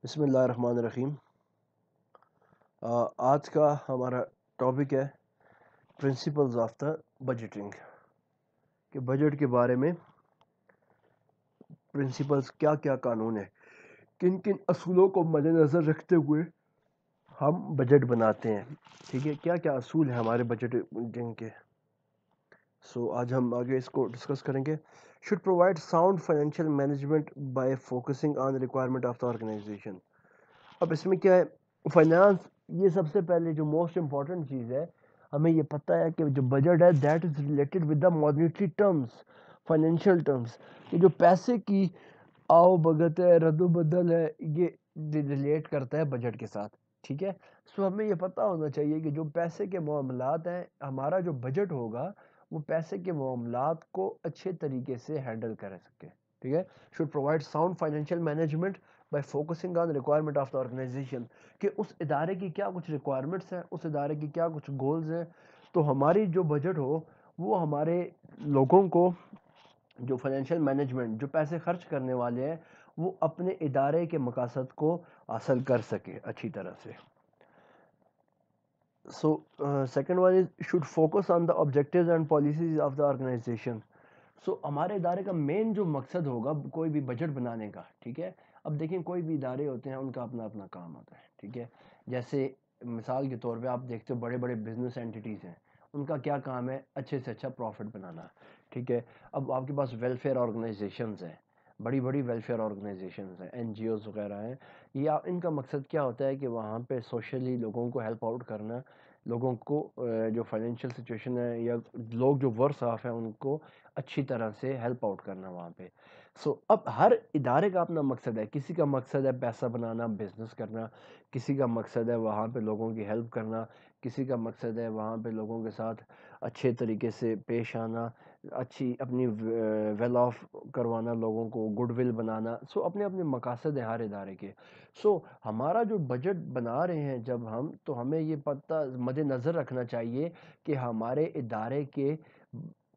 بسم اللہ الرحمن الرحیم۔ آج کا ہمارا ٹاپک ہے پرنسپلز آف دا بجٹنگ، کہ بجٹ کے بارے میں پرنسپلز کیا کیا قانون ہے، کن کن اصولوں کو مد نظر رکھتے ہوئے ہم بجٹ بناتے ہیں، ٹھیک ہے، کیا کیا اصول ہیں ہمارے بجٹنگ کے۔ آج ہم آگے اس کو ڈسکس کریں گے۔ Should provide sound financial management by focusing on requirement of the organization. اب اس میں کیا ہے، فائنانس، یہ سب سے پہلے جو موسٹ امپورٹنٹ چیز ہے، ہمیں یہ پتہ ہے کہ جو بجٹ ہے that is related with the monetary terms, financial terms, کہ جو پیسے کی آؤ بھگت ہے، رد و بدل ہے، یہ ریلیٹ کرتا ہے بجٹ کے ساتھ، ٹھیک ہے۔ ہمیں یہ پتہ ہونا چاہیے کہ جو پیسے کے معاملات ہیں، ہمارا جو بجٹ ہوگا وہ پیسے کے معاملات کو اچھے طریقے سے ہینڈل کر سکے، ٹھیک ہے۔ Should provide sound financial management by focusing on requirement of the organization, کہ اس ادارے کی کیا کچھ ریکوائرمنٹس ہیں، اس ادارے کی کیا کچھ گولز ہیں، تو ہماری جو بجٹ ہو وہ ہمارے لوگوں کو، جو فائنینشیل مینجمنٹ، جو پیسے خرچ کرنے والے ہیں، وہ اپنے ادارے کے مقاصد کو حاصل کر سکے اچھی طرح سے۔ Second one is should focus on the objectives and policies of the organization. ہمارے ادارے کا مین جو مقصد ہوگا کوئی بھی بجٹ بنانے کا، ٹھیک ہے۔ اب دیکھیں، کوئی بھی ادارے ہوتے ہیں ان کا اپنا اپنا کام ہوتا ہے، ٹھیک ہے۔ جیسے مثال کے طور پہ آپ دیکھتے ہو بڑے بڑے بزنس اینٹیٹیز ہیں، ان کا کیا کام ہے، اچھے سے اچھا پروفٹ بنانا، ٹھیک ہے۔ اب آپ کے پاس ویلفیئر آرگنائزیشنز ہیں، بڑی بڑی ویلفیئر آرگنائزیشنز ہیں، این جی اوز وغیرہ ہیں، یا ان کا مقصد کیا ہوتا ہے کہ وہاں پہ سوشلی لوگوں کو ہیلپ آؤٹ کرنا، لوگوں کو جو فائنینشیل سچویشن ہے یا لوگ جو ورس آف ہیں ان کو اچھی طرح سے ہیلپ آؤٹ کرنا وہاں پہ۔ اب ہر ادارے کا اپنا مقصد ہے، کسی کا مقصد ہے پیسہ بنانا، بزنس کرنا، کسی کا مقصد ہے وہاں پہ لوگوں کی ہیلپ کرنا، کسی کا مقصد ہے وہاں پہ لوگوں کے ساتھ اچھے طریقے سے پیش آنا، اچھی اپنی ویل آف کروانا، لوگوں کو گڈ ول بنانا۔ اپنے اپنے مقاصد ہیں ہر ادارے کے۔ ہمارا جو بجٹ بنا رہے ہیں جب ہم، تو ہمیں یہ پتہ مد نظر رکھنا چاہیے کہ ہمارے ادارے کے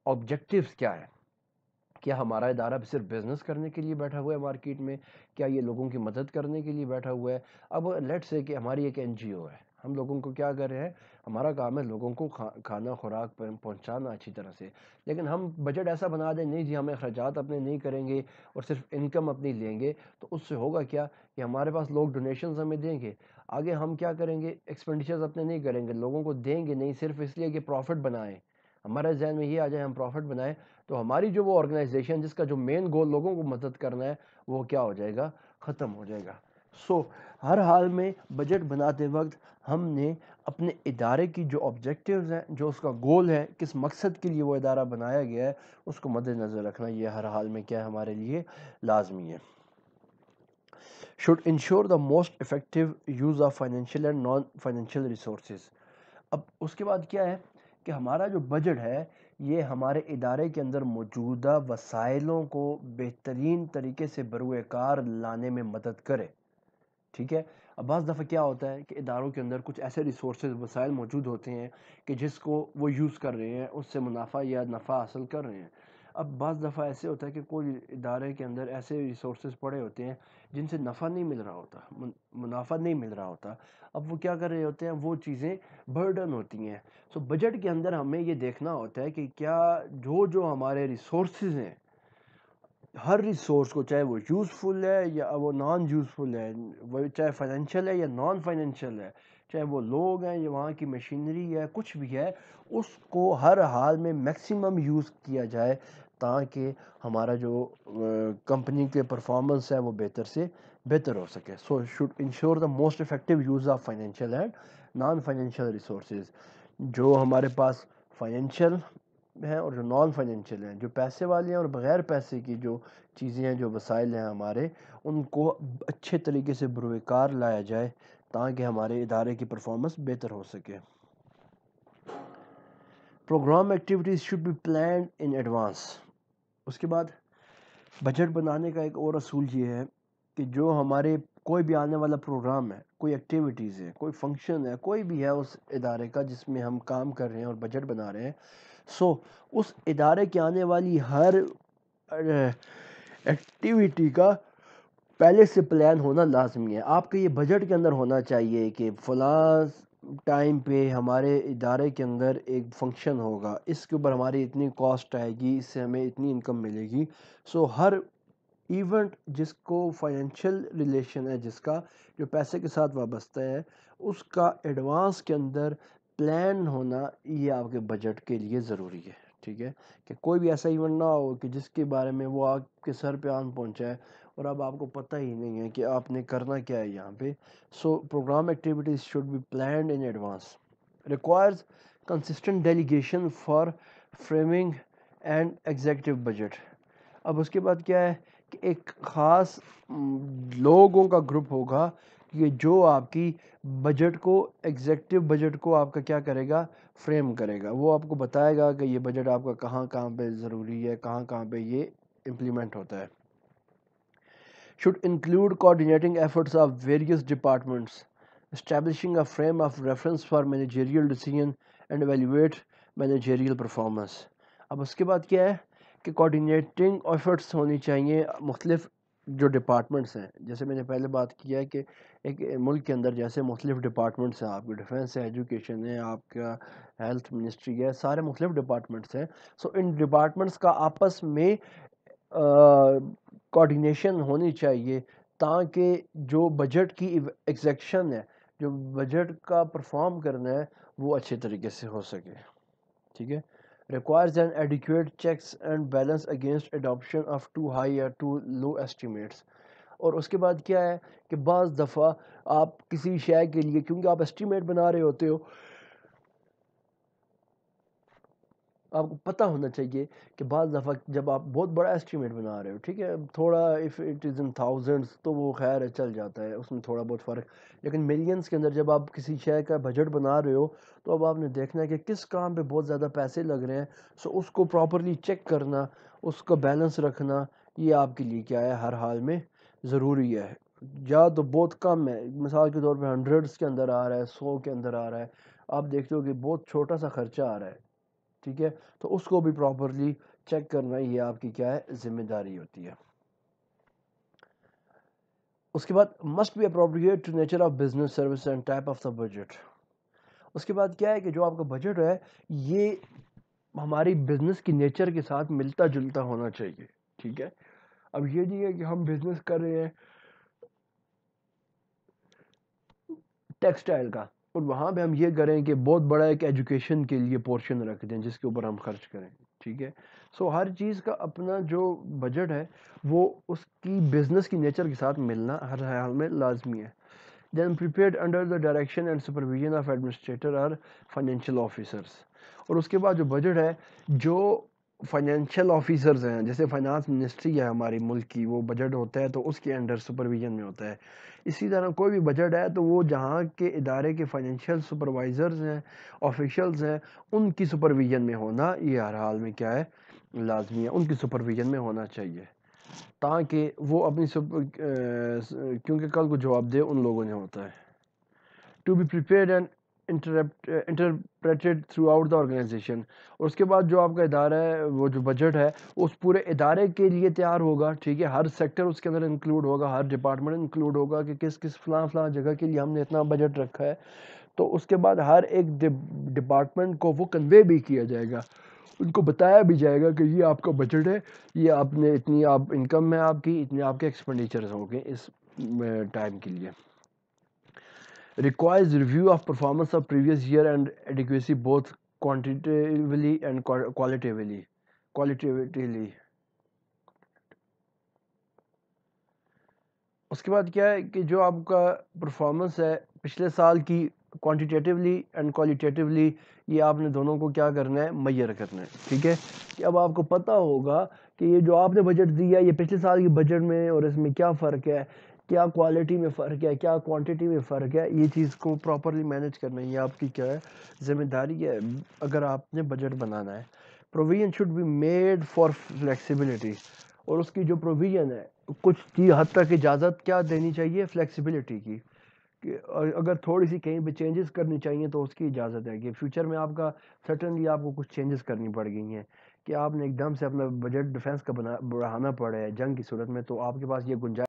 آبجیکٹیوز کیا ہیں۔ کیا ہمارا ادارہ صرف بزنس کرنے کے لیے بیٹھا ہوا ہے مارکیٹ میں؟ کیا یہ لوگوں کی مدد کرنے کے لیے بیٹھا ہوا ہے؟ اب لیٹ سے کہ ہماری ایک این جی او ہے، ہم لوگوں کو کیا کر رہے ہیں، ہمارا کام ہے لوگوں کو کھانا خوراک پہنچانا اچھی طرح سے، لیکن ہم بجٹ ایسا بنا دیں، نہیں جی ہم اخراجات اپنے نہیں کریں گے اور صرف انکم اپنی لیں گے، تو اس سے ہوگا کیا کہ ہمارے پاس لوگ ڈونیشنز ہمیں دیں گے، آگے ہم کیا کریں گے، ایکسپینڈیچرز اپنے نہیں کریں گے، لوگوں کو دیں گے نہیں صرف اس لیے کہ پروفٹ بنائیں، ہمارے ذہن میں یہ آ جائے ہم پروفٹ بنائیں، تو ہماری جو وہ آرگنائزیشن جس کا جو مین گول لوگوں کو مدد کرنا ہے وہ کیا ہو جائے گا، ختم ہو جائے گا۔ ہر حال میں بجٹ بناتے وقت ہم نے اپنے ادارے کی جو آبجیکٹیوز ہیں، جو اس کا گول ہے، کس مقصد کے لیے وہ ادارہ بنایا گیا ہے، اس کو مد نظر رکھنا یہ ہر حال میں کیا ہے، ہمارے لیے لازمی ہے۔ should ensure the most effective use of financial and non-financial resources۔ اب اس کے بعد کیا ہے کہ ہمارا جو بجٹ ہے یہ ہمارے ادارے کے اندر موجودہ وسائلوں کو بہترین طریقے سے بروئے کار لانے میں مدد کرے، ٹھیک ہے۔ اب بعض دفعہ کیا ہوتا ہے کہ اداروں کے اندر کچھ ایسے ریسورسز، وسائل موجود ہوتے ہیں کہ جس کو وہ یوز کر رہے ہیں، اس سے منافع یا نفع حاصل کر رہے ہیں۔ اب بعض دفعہ ایسے ہوتا ہے کہ کوئی ادارے کے اندر ایسے ریسورسز پڑے ہوتے ہیں جن سے نفع نہیں مل رہا ہوتا، منافع نہیں مل رہا ہوتا، اب وہ کیا کر رہے ہوتے ہیں، وہ چیزیں برڈن ہوتی ہیں۔ بجٹ کے اندر ہمیں یہ دیکھنا ہوتا ہے کہ کیا جو ہمارے ریسورسز ہیں، ہر ریسورس کو، چاہے وہ یوزفل ہے یا وہ نان یوزفل ہے، وہ چاہے فائنینشیل ہے یا نان فائنینشیل ہے، چاہے وہ لوگ ہیں یا وہاں کی مشینری ہے، کچھ بھی ہے، اس کو ہر حال میں میکسیمم یوز کیا جائے تاکہ ہمارا جو کمپنی کے پرفارمنس ہے وہ بہتر سے بہتر ہو سکے۔ Should ensure the most effective use of financial and non financial resources. جو ہمارے پاس فائنینشیل ہیں اور جو نان فائنینشیل ہیں، جو پیسے والے ہیں اور بغیر پیسے کی جو چیزیں ہیں، جو وسائل ہیں ہمارے، ان کو اچھے طریقے سے بروئے کار لایا جائے تاکہ ہمارے ادارے کی پرفارمنس بہتر ہو سکے۔ Program activities should be planned in advance. اس کے بعد بجٹ بنانے کا ایک اور اصول یہ ہے کہ جو ہمارے کوئی بھی آنے والا پروگرام ہے، کوئی ایکٹیویٹیز ہے، کوئی فنکشن ہے، کوئی بھی ہے اس ادارے کا جس میں ہم کام کر رہے ہیں اور بجٹ بنا رہے ہیں، اس ادارے کی آنے والی ہر ایکٹیویٹی کا پہلے سے پلان ہونا لازمی ہے. آپ کے یہ بجٹ کے اندر ہونا چاہیے کہ فلاں ٹائم پہ ہمارے ادارے کے اندر ایک فنکشن ہوگا, اس کے اوپر ہماری اتنی کاسٹ آئے گی, اس سے ہمیں اتنی انکم ملے گی. سو ہر ایونٹ جس کو فائنینشیل ریلیشن ہے, جس کا جو پیسے کے ساتھ وابستہ ہے, اس کا ایڈوانس کے اندر پلان ہونا یہ آپ کے بجٹ کے لیے ضروری ہے. ٹھیک ہے, کہ کوئی بھی ایسا ایونٹ نہ ہو کہ جس کے بارے میں وہ آپ کے سر پہ آن پہنچا ہے اور اب آپ کو پتہ ہی نہیں ہے کہ آپ نے کرنا کیا ہے یہاں پہ. So program activities should be planned in advance. Requires consistent delegation for framing and executive budget. اب اس کے بعد کیا ہے کہ ایک خاص لوگوں کا گروپ ہوگا کہ جو آپ کی بجٹ کو, ایگزیکٹو بجٹ کو آپ کا کیا کرے گا, فریم کرے گا. وہ آپ کو بتائے گا کہ یہ بجٹ آپ کا کہاں کہاں پہ ضروری ہے, کہاں کہاں پہ یہ امپلیمنٹ ہوتا ہے. should include coordinating efforts of various departments, establishing a frame of reference for managerial decision and evaluate managerial performance. اب اس کے بعد کیا ہے کہ کوآرڈینیٹنگ ایفرٹس ہونی چاہیے مختلف جو ڈپارٹمنٹس ہیں. جیسے میں نے پہلے بات کیا ہے کہ ایک ملک کے اندر جیسے مختلف ڈپارٹمنٹس ہیں, آپ کی ڈیفنس ہے, ایجوکیشن ہے, آپ کا ہیلتھ منسٹری ہے, سارے مختلف ڈپارٹمنٹس ہیں. سو ان ڈپارٹمنٹس کا آپس میں کوآرڈینیشن ہونی چاہیے تاکہ جو بجٹ کی ایگزیکشن ہے, جو بجٹ کا پرفارم کرنا ہے, وہ اچھے طریقے سے ہو سکے. ٹھیک ہے. requires an adequate checks and balance against adoption of too high or too low estimates. اور اس کے بعد کیا ہے کہ بعض دفعہ آپ کسی شے کے لیے, کیونکہ آپ اسٹیمیٹ بنا رہے ہوتے ہو, آپ کو پتہ ہونا چاہیے کہ بعض دفعہ جب آپ بہت بڑا اسٹیمیٹ بنا رہے ہو, ٹھیک ہے, تھوڑا if it is in thousands تو وہ خیر ہے, چل جاتا ہے, اس میں تھوڑا بہت فرق. لیکن ملینز کے اندر جب آپ کسی شے کا بجٹ بنا رہے ہو تو اب آپ نے دیکھنا ہے کہ کس کام پہ بہت زیادہ پیسے لگ رہے ہیں. سو اس کو پراپرلی چیک کرنا, اس کا بیلنس رکھنا, یہ آپ کے لیے کیا ہے, ہر حال میں ضروری ہے. یا تو بہت کم ہے, مثال کے طور پہ ہنڈریڈس کے اندر آ رہا ہے, 100 کے اندر آ رہا ہے, آپ دیکھتے ہو کہ بہت چھوٹا سا خرچہ آ رہا ہے. ٹھیک ہے, تو اس کو بھی پراپرلی چیک کرنا یہ آپ کی کیا ہے, ذمہ داری ہوتی ہے. اس کے بعد must be appropriate to nature of business service and type of the budget. اس کے بعد کیا ہے کہ جو آپ کا بجٹ ہے یہ ہماری بزنس کی نیچر کے ساتھ ملتا جلتا ہونا چاہیے. ٹھیک ہے, اب یہ نہیں ہے کہ ہم بزنس کر رہے ہیں ٹیکسٹائل کا اور وہاں پہ ہم یہ کریں کہ بہت بڑا ایک ایجوکیشن کے لیے پورشن رکھ دیں جس کے اوپر ہم خرچ کریں. ٹھیک ہے, سو ہر چیز کا اپنا جو بجٹ ہے وہ اس کی بزنس کی نیچر کے ساتھ ملنا ہر حال میں لازمی ہے. دین prepared under the direction and supervision of administrator or financial officers. اور اس کے بعد جو بجٹ ہے, جو فائنینشیل آفیسرز ہیں, جیسے فائنانس منسٹری ہے ہماری ملک کی, وہ بجٹ ہوتا ہے تو اس کے انڈر سپرویژن میں ہوتا ہے. اسی طرح کوئی بھی بجٹ ہے تو وہ جہاں کے ادارے کے فائنینشیل سپروائزرز ہیں, آفیشلز ہیں, ان کی سپرویژن میں ہونا یہ ہر حال میں کیا ہے, لازمی ہے, ان کی سپرویژن میں ہونا چاہیے تاکہ وہ اپنی کیونکہ کل کو جواب دے ان لوگوں نے ہوتا ہے. To be prepared and interpreted throughout the organization. اور اس کے بعد جو آپ کا ادارہ ہے, وہ جو بجٹ ہے اس پورے ادارے کے لیے تیار ہوگا. ٹھیک ہے, ہر سیکٹر اس کے اندر انکلوڈ ہوگا, ہر ڈپارٹمنٹ انکلوڈ ہوگا کہ کس کس فلاں فلاں جگہ کے لیے ہم نے اتنا بجٹ رکھا ہے. تو اس کے بعد ہر ایک ڈپارٹمنٹ کو وہ کنوے بھی کیا جائے گا, ان کو بتایا بھی جائے گا کہ یہ آپ کا بجٹ ہے, یہ آپ نے اتنی آپ انکم ہے آپ کی, اتنے آپ کے ایکسپینڈیچرز ہوں گے اس ٹائم کے لیے. requires review of performance of previous year and adequacy both quantitatively and qualitatively. اس کے بعد کیا ہے کہ جو آپ کا پرفارمنس ہے پچھلے سال کی, کوانٹیٹیولی اینڈ کوالیٹیٹیولی, یہ آپ نے دونوں کو کیا کرنا ہے, میئر کرنا ہے. ٹھیک ہے, کہ اب آپ کو پتہ ہوگا کہ یہ جو آپ نے بجٹ دیا یہ پچھلے سال کے بجٹ میں اور اس میں کیا فرق ہے, کیا کوالٹی میں فرق ہے, کیا کوانٹٹی میں فرق ہے, یہ چیز کو پراپرلی مینیج کرنا یہ آپ کی کیا ہے, ذمہ داری ہے اگر آپ نے بجٹ بنانا ہے. Provision should be made for flexibility. اور اس کی جو پروویژن ہے کچھ کی حد تک اجازت کیا دینی چاہیے, فلیکسیبلٹی کی, کہ اگر تھوڑی سی کہیں پہ چینجز کرنی چاہیے تو اس کی اجازت ہے کہ فیوچر میں آپ کا سرٹنلی آپ کو کچھ چینجز کرنی پڑ گئی ہیں, کہ آپ نے ایک دم سے اپنا بجٹ ڈیفنس کا بڑھانا پڑا ہے جنگ کی صورت میں, تو آپ کے پاس یہ گنجائش